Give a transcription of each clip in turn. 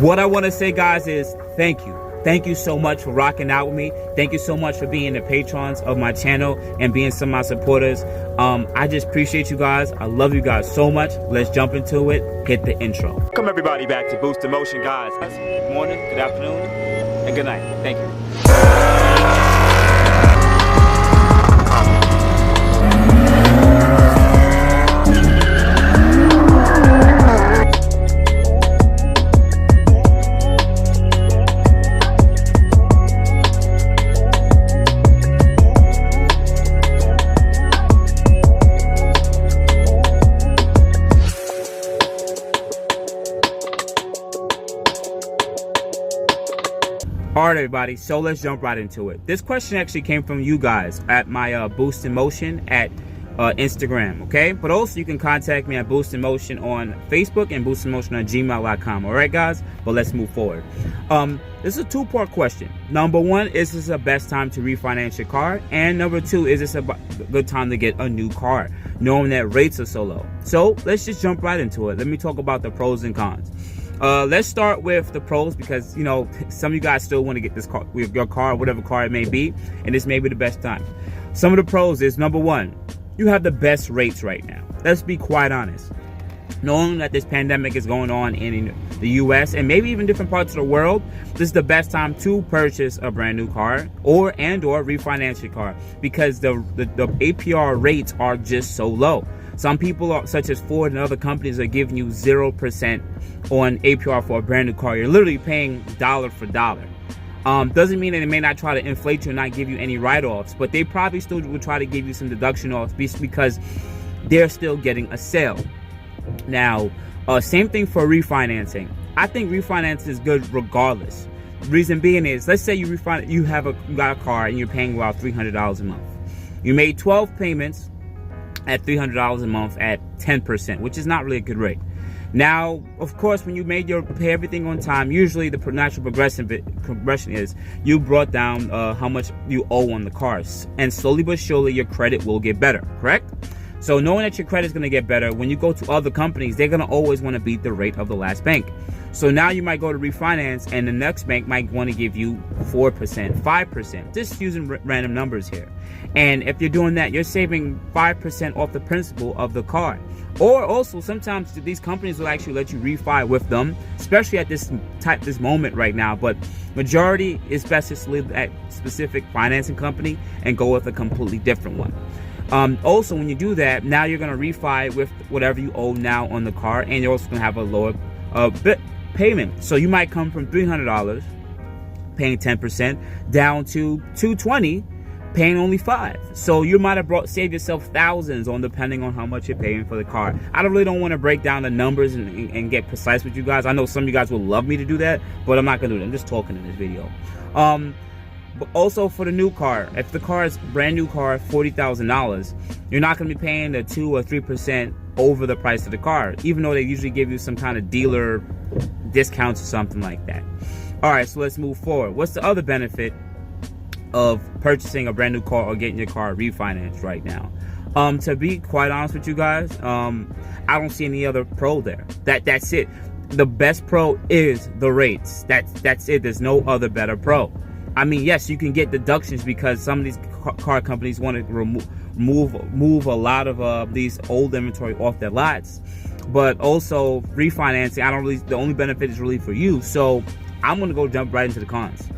What I want to say, guys, is thank you. Thank you so much for rocking out with me. Thank you so much for being the patrons of my channel and being some of my supporters. I just appreciate you guys. I love you guys so much. Let's jump into it. Hit the intro. Welcome everybody back to Boost in Motion, guys. Good morning, good afternoon, and good night. Thank you. Alright everybody, so let's jump right into it. This question actually came from you guys at my Boost in Motion at Instagram, okay? But also you can contact me at Boost in Motion on Facebook and boostinmotion@gmail.com. Alright guys, but let's move forward. This is a two-part question. Number one, is this the best time to refinance your car? And number two, is this a good time to get a new car, knowing that rates are so low? So let's just jump right into it. Let me talk about the pros and cons. Let's start with the pros, because you know some of you guys still want to get this car, your car, whatever car it may be, and this may be the best time. Some of the pros is, number one, you have the best rates right now. Let's be quite honest. Knowing that this pandemic is going on in the US and maybe even different parts of the world, this is the best time to purchase a brand new car or refinance your car, because the APR rates are just so low. Some people, such as Ford and other companies, are giving you 0% on APR for a brand new car. You're literally paying dollar for dollar. Doesn't mean that they may not try to inflate you and not give you any write-offs, but they probably still would try to give you some deduction offs because they're still getting a sale. Now, same thing for refinancing. I think refinance is good regardless. Reason being is, let's say you got a car and you're paying about $300 a month. You made 12 payments at $300 a month at 10%, which is not really a good rate. Now, of course, when you pay everything on time, usually the natural progression is you brought down how much you owe on the cars, and slowly but surely your credit will get better, correct? So knowing that your credit is going to get better, when you go to other companies, they're going to always want to beat the rate of the last bank. So now you might go to refinance and the next bank might want to give you 4%, 5%, just using random numbers here. And if you're doing that, you're saving 5% off the principal of the car. Or also, sometimes these companies will actually let you refi with them, especially at this moment right now. But majority is best to leave at specific financing company and go with a completely different one. Also, when you do that, now you're going to refi with whatever you owe now on the car, and you're also going to have a lower bit payment. So you might come from $300 paying 10% down to $220 paying only $5. So you might have saved yourself thousands depending on how much you're paying for the car. I really don't want to break down the numbers and get precise with you guys. I know some of you guys will love me to do that, but I'm not going to do that. I'm just talking in this video. But also for the new car, if the car is brand new car, $40,000, you're not going to be paying the 2 or 3% over the price of the car, even though they usually give you some kind of dealer discounts or something like that. All right, so let's move forward. What's the other benefit of purchasing a brand new car or getting your car refinanced right now? To be quite honest with you guys, I don't see any other pro there. That's it. The best pro is the rates. That's it. There's no other better pro. I mean, yes, you can get deductions because some of these car companies want to move a lot of these old inventory off their lots, but also refinancing, the only benefit is really for you. So I'm gonna jump right into the cons.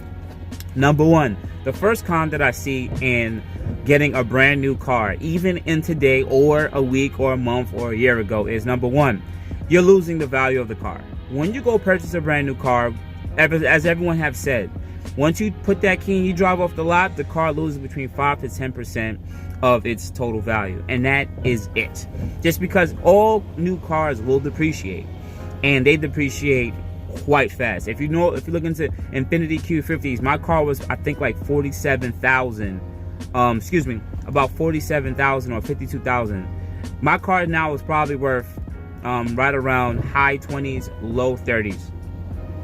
Number one, the first con that I see in getting a brand new car, even in today or a week or a month or a year ago, is number one, you're losing the value of the car. When you go purchase a brand new car, as everyone have said, once you put that key and you drive off the lot, the car loses between 5 to 10% of its total value, and that is it. Just because all new cars will depreciate, and they depreciate quite fast. If you look into Infiniti Q50s, my car was, I think, like 47,000. About 47,000 or 52,000. My car now is probably worth right around high 20s, low 30s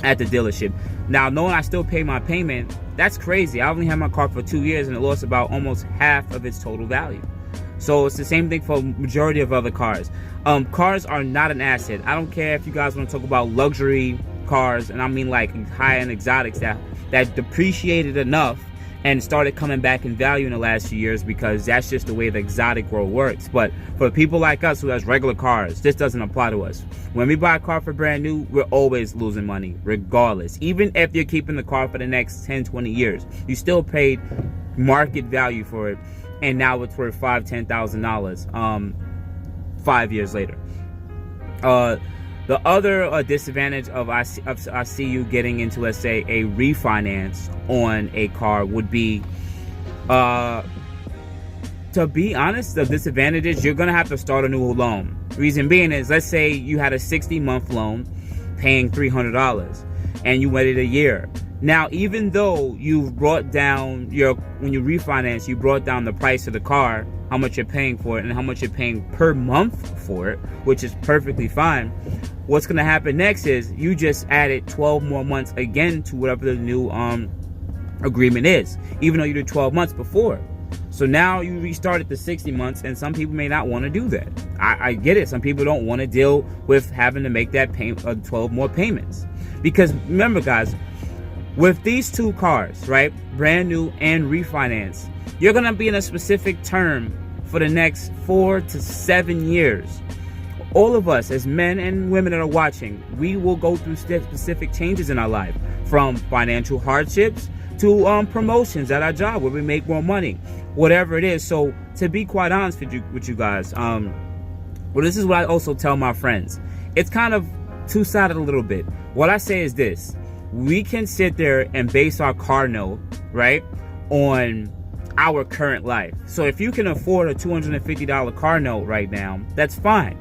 at the dealership. Now, knowing I still pay my payment, that's crazy. I only had my car for 2 years and it lost about almost half of its total value. So it's the same thing for majority of other cars. Cars are not an asset. I don't care if you guys want to talk about luxury cars, and I mean like high-end exotics that depreciated enough and started coming back in value in the last few years, because that's just the way the exotic world works. But for people like us who has regular cars, this doesn't apply to us. When we buy a car for brand new, we're always losing money regardless. Even if you're keeping the car for the next 10-20 years, you still paid market value for it, and now it's worth $5,000-$10,000 5 years later. The other disadvantage of I see you getting into, let's say, a refinance on a car would be, to be honest, the disadvantage is you're going to have to start a new loan. Reason being is, let's say you had a 60-month loan paying $300 and you waited a year. Now, even though you brought down when you refinance, you brought down the price of the car, how much you're paying for it and how much you're paying per month for it, which is perfectly fine. What's going to happen next is you just added 12 more months again to whatever the new agreement is, even though you did 12 months before. So now you restarted the 60 months, and some people may not want to do that. I get it. Some people don't want to deal with having to make that 12 more payments. Because remember, guys, with these two cars, right, brand new and refinance, you're going to be in a specific term for the next 4 to 7 years. All of us as men and women that are watching, we will go through specific changes in our life, from financial hardships to promotions at our job where we make more money, whatever it is. So to be quite honest with you guys, well, this is what I also tell my friends. It's kind of two-sided a little bit. What I say is this: we can sit there and base our car note, right, on our current life. So if you can afford a $250 car note right now, that's fine.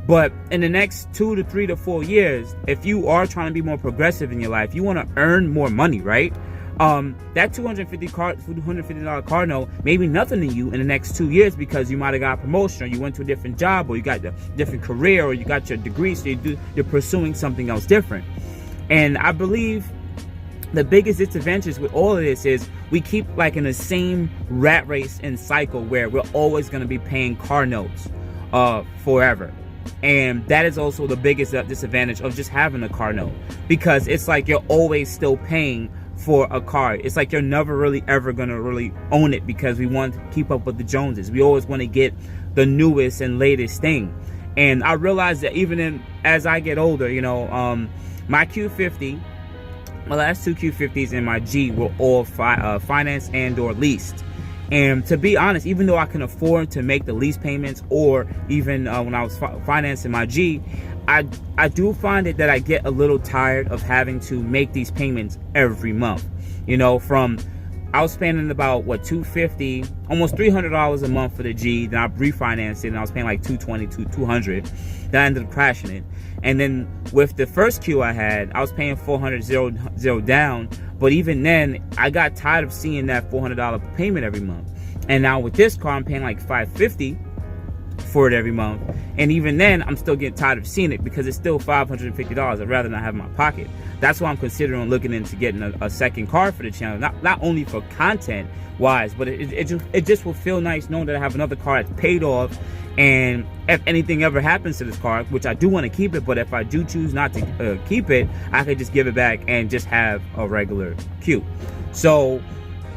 But in the next 2 to 3 to 4 years, if you are trying to be more progressive in your life, you want to earn more money, right? That $250 car note may be nothing to you in the next 2 years, because you might have got a promotion, or you went to a different job, or you got a different career, or you got your degree, so you're pursuing something else different. And I believe the biggest disadvantage with all of this is we keep like in the same rat race and cycle where we're always going to be paying car notes forever. And that is also the biggest disadvantage of just having a car note, because it's like you're always still paying for a car. It's like you're never really ever going to really own it, because we want to keep up with the Joneses. We always want to get the newest and latest thing. And I realize that even as I get older, you know, my Q50, my last two Q50s and my G were all financed and or leased. And to be honest, even though I can afford to make the lease payments, or even when I was financing my G, I do find it that I get a little tired of having to make these payments every month. You know, I was spending about $250, almost $300 a month for the G. Then I refinanced it, and I was paying like $220 to $200. Then I ended up crashing it. And then with the first Q I had, I was paying $400 zero down. But even then, I got tired of seeing that $400 payment every month. And now with this car, I'm paying like $550 for it every month. And even then, I'm still getting tired of seeing it, because it's still $550. I'd rather not have in my pocket. That's why I'm considering looking into getting a second car for the channel. Not only for content wise, but it just will feel nice knowing that I have another car that's paid off. And if anything ever happens to this car, which I do want to keep it, but if I do choose not to keep it, I could just give it back and just have a regular Q. So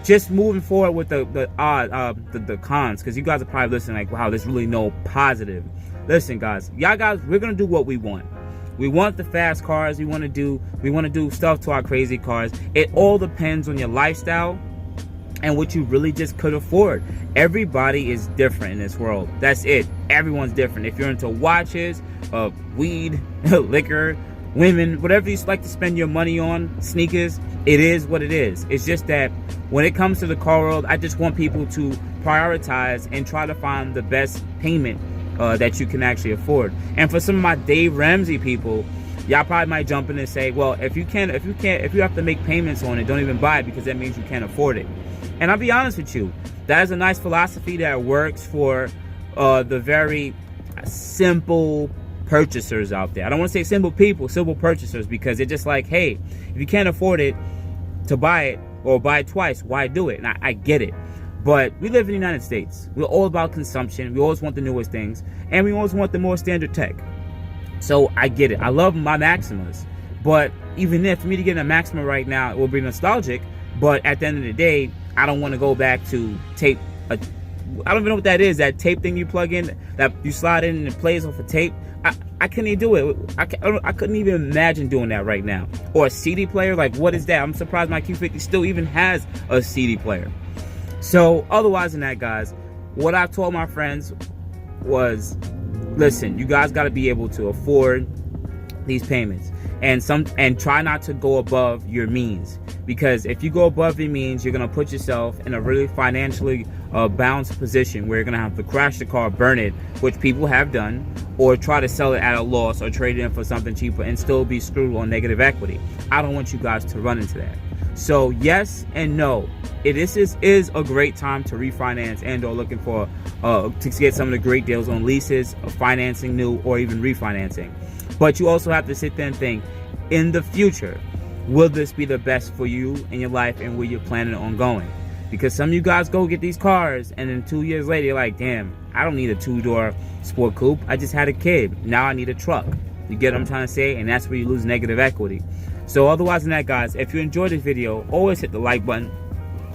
just moving forward with the cons, because you guys are probably listening like, wow, there's really no positive. Listen, guys, we're gonna do what we want. We want the fast cars. We want to do stuff to our crazy cars. It all depends on your lifestyle and what you really just could afford. Everybody is different in this world. That's it. Everyone's different. If you're into watches, weed, liquor, women, whatever you like to spend your money on, sneakers, it is what it is. It's just that when it comes to the car world, I just want people to prioritize and try to find the best payment that you can actually afford. And for some of my Dave Ramsey people, y'all probably might jump in and say, well, if you have to make payments on it, don't even buy it, because that means you can't afford it. And I'll be honest with you, that is a nice philosophy that works for the very simple purchasers out there. I don't want to say simple people, simple purchasers, because it's just like, hey, if you can't afford it to buy it, or buy it twice, why do it? And I get it. But we live in the United States. We're all about consumption. We always want the newest things, and we always want the more standard tech. So I get it. I love my Maximas, but even if for me to get a Maxima right now, it will be nostalgic, but at the end of the day, I don't want to go back to tape. I don't even know what that is, that tape thing you plug in, that you slide in and it plays off a tape. I couldn't even do it. I couldn't even imagine doing that right now. Or a CD player, like what is that? I'm surprised my Q50 still even has a CD player. So otherwise than that, guys, what I told my friends was, listen, you guys got to be able to afford these payments, and try not to go above your means, because if you go above your means, you're going to put yourself in a really financially balanced position where you're going to have to crash the car, burn it, which people have done, or try to sell it at a loss or trade it in for something cheaper and still be screwed on negative equity. I don't want you guys to run into that. So yes and no, this is a great time to refinance and or looking for to get some of the great deals on leases, financing new, or even refinancing. But you also have to sit there and think, in the future, will this be the best for you in your life and where you're planning on going? Because some of you guys go get these cars and then 2 years later you're like, damn, I don't need a 2-door sport coupe. I just had a kid. Now I need a truck. You get what I'm trying to say? And that's where you lose negative equity. So otherwise than that, guys, if you enjoyed this video, always hit the like button,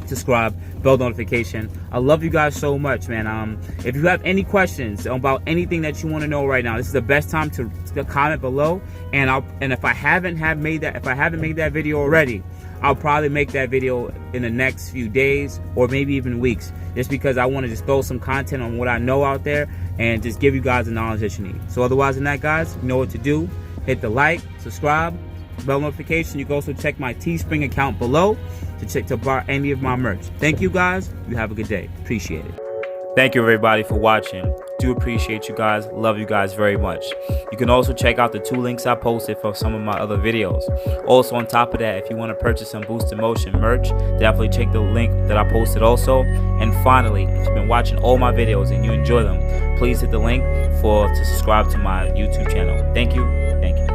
subscribe, bell notification. I love you guys so much, man. If you have any questions about anything that you want to know right now, this is the best time to comment below. And if I haven't made that video already, I'll probably make that video in the next few days or maybe even weeks, just because I want to just throw some content on what I know out there and just give you guys the knowledge that you need. So otherwise than that, guys, you know what to do. Hit the like, subscribe, bell notification. You can also check my Teespring account below to buy any of my merch. Thank you, guys. You have a good day. Appreciate it. Thank you, everybody, for watching. Do appreciate you guys. Love you guys very much. You can also check out the 2 links I posted for some of my other videos. Also, on top of that, if you want to purchase some boostinmotion merch, definitely check the link that I posted also. And finally, if you've been watching all my videos and you enjoy them, please hit the link to subscribe to my YouTube channel. Thank you. Thank you.